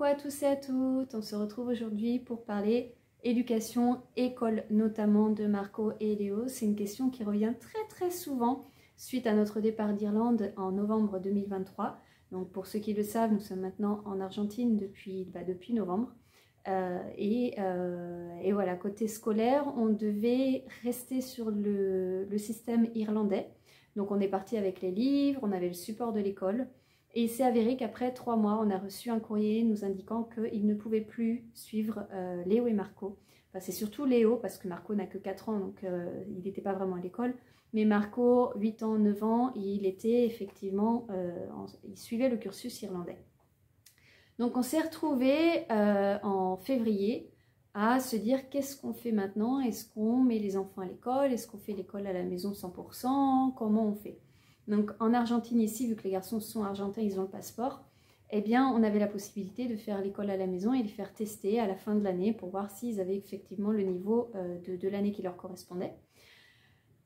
Coucou à tous et à toutes, on se retrouve aujourd'hui pour parler éducation, école notamment de Marco et Léo. C'est une question qui revient très souvent suite à notre départ d'Irlande en novembre 2023. Donc pour ceux qui le savent, nous sommes maintenant en Argentine depuis novembre. Et voilà, côté scolaire, on devait rester sur le système irlandais. Donc on est parti avec les livres, on avait le support de l'école. Et il s'est avéré qu'après 3 mois, on a reçu un courrier nous indiquant qu'ils ne pouvaient plus suivre Léo et Marco. Enfin, c'est surtout Léo, parce que Marco n'a que 4 ans, donc il n'était pas vraiment à l'école. Mais Marco, 8 ans, 9 ans, il était effectivement, il suivait le cursus irlandais. Donc on s'est retrouvés en février à se dire qu'est-ce qu'on fait maintenant? Est-ce qu'on met les enfants à l'école? Est-ce qu'on fait l'école à la maison 100%? Comment on fait? Donc en Argentine ici, vu que les garçons sont argentins, ils ont le passeport, eh bien on avait la possibilité de faire l'école à la maison et les faire tester à la fin de l'année pour voir s'ils avaient effectivement le niveau de l'année qui leur correspondait.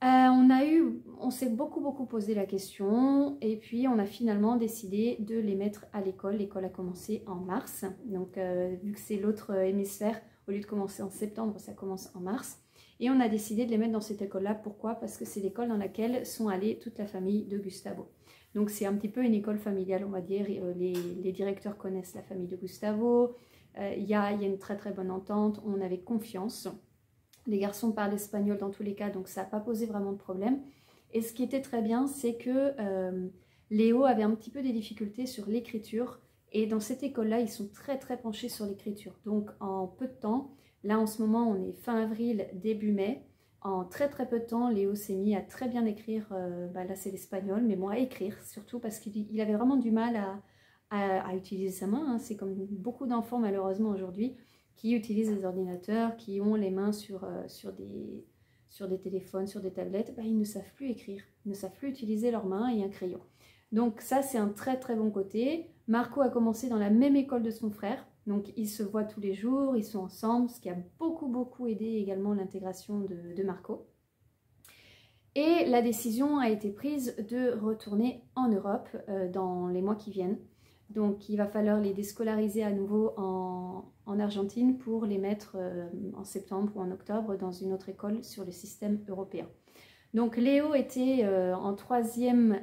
On s'est beaucoup posé la question et puis on a finalement décidé de les mettre à l'école. L'école a commencé en mars, donc vu que c'est l'autre hémisphère, au lieu de commencer en septembre, ça commence en mars. Et on a décidé de les mettre dans cette école-là. Pourquoi? Parce que c'est l'école dans laquelle sont allées toute la famille de Gustavo. Donc c'est un petit peu une école familiale, on va dire. Les directeurs connaissent la famille de Gustavo. Il y a une très bonne entente. On avait confiance. Les garçons parlent espagnol dans tous les cas, donc ça n'a pas posé vraiment de problème. Et ce qui était très bien, c'est que Léo avait un petit peu des difficultés sur l'écriture. Et dans cette école-là, ils sont très penchés sur l'écriture. Donc en peu de temps, là en ce moment on est fin avril, début mai, en très peu de temps, Léo s'est mis à très bien écrire, là c'est l'espagnol, mais bon à écrire surtout parce qu'il avait vraiment du mal à utiliser sa main. Hein. C'est comme beaucoup d'enfants malheureusement aujourd'hui qui utilisent des ordinateurs, qui ont les mains sur des téléphones, sur des tablettes, ils ne savent plus écrire, ils ne savent plus utiliser leurs mains et un crayon. Donc ça c'est un très bon côté. Marco a commencé dans la même école de son frère, donc ils se voient tous les jours, ils sont ensemble, ce qui a beaucoup aidé également l'intégration de Marco. Et la décision a été prise de retourner en Europe dans les mois qui viennent. Donc il va falloir les déscolariser à nouveau en Argentine pour les mettre en septembre ou en octobre dans une autre école sur le système européen. Donc Léo était en troisième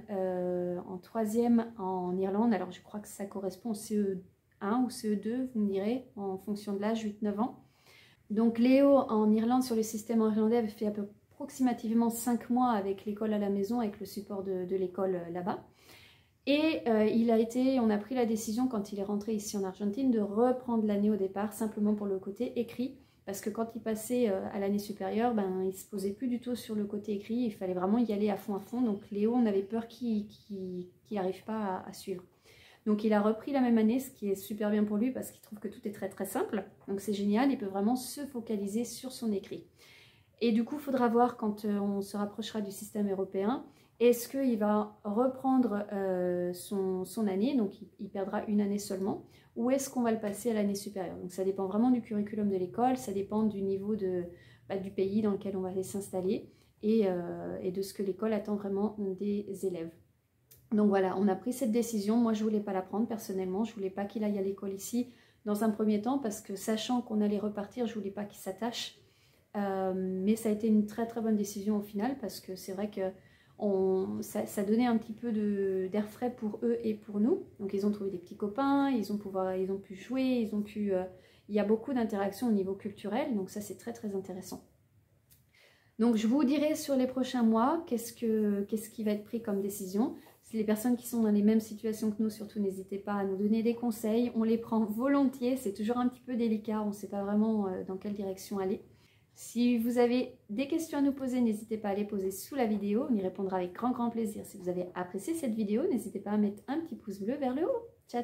en Irlande, alors je crois que ça correspond au CE1 ou CE2, vous me direz, en fonction de l'âge, 8-9 ans. Donc Léo en Irlande sur le système irlandais avait fait approximativement 5 mois avec l'école à la maison, avec le support de l'école là-bas. Et on a pris la décision quand il est rentré ici en Argentine de reprendre l'année au départ, simplement pour le côté écrit. Parce que quand il passait à l'année supérieure, il ne se posait plus du tout sur le côté écrit, il fallait vraiment y aller à fond. Donc Léo, on avait peur qu'il n'arrive pas à suivre. Donc il a repris la même année, ce qui est super bien pour lui parce qu'il trouve que tout est très simple. Donc c'est génial, il peut vraiment se focaliser sur son écrit. Et du coup, il faudra voir quand on se rapprochera du système européen, est-ce qu'il va reprendre son année, donc il perdra une année seulement, ou est-ce qu'on va le passer à l'année supérieure? Donc ça dépend vraiment du curriculum de l'école, ça dépend du niveau du pays dans lequel on va aller s'installer et de ce que l'école attend vraiment des élèves. Donc voilà, on a pris cette décision. Moi je ne voulais pas la prendre personnellement, je ne voulais pas qu'il aille à l'école ici dans un premier temps parce que sachant qu'on allait repartir, je ne voulais pas qu'il s'attache. Mais ça a été une très bonne décision au final parce que c'est vrai que ça donnait un petit peu d'air frais pour eux et pour nous. Donc ils ont trouvé des petits copains, ils ont pu jouer, il y a beaucoup d'interactions au niveau culturel, donc ça c'est très intéressant. Donc je vous dirai sur les prochains mois qu'est-ce qui va être pris comme décision. Si les personnes qui sont dans les mêmes situations que nous, surtout n'hésitez pas à nous donner des conseils, on les prend volontiers, c'est toujours un petit peu délicat, on ne sait pas vraiment dans quelle direction aller. Si vous avez des questions à nous poser, n'hésitez pas à les poser sous la vidéo. On y répondra avec grand plaisir. Si vous avez apprécié cette vidéo, n'hésitez pas à mettre un petit pouce bleu vers le haut. Ciao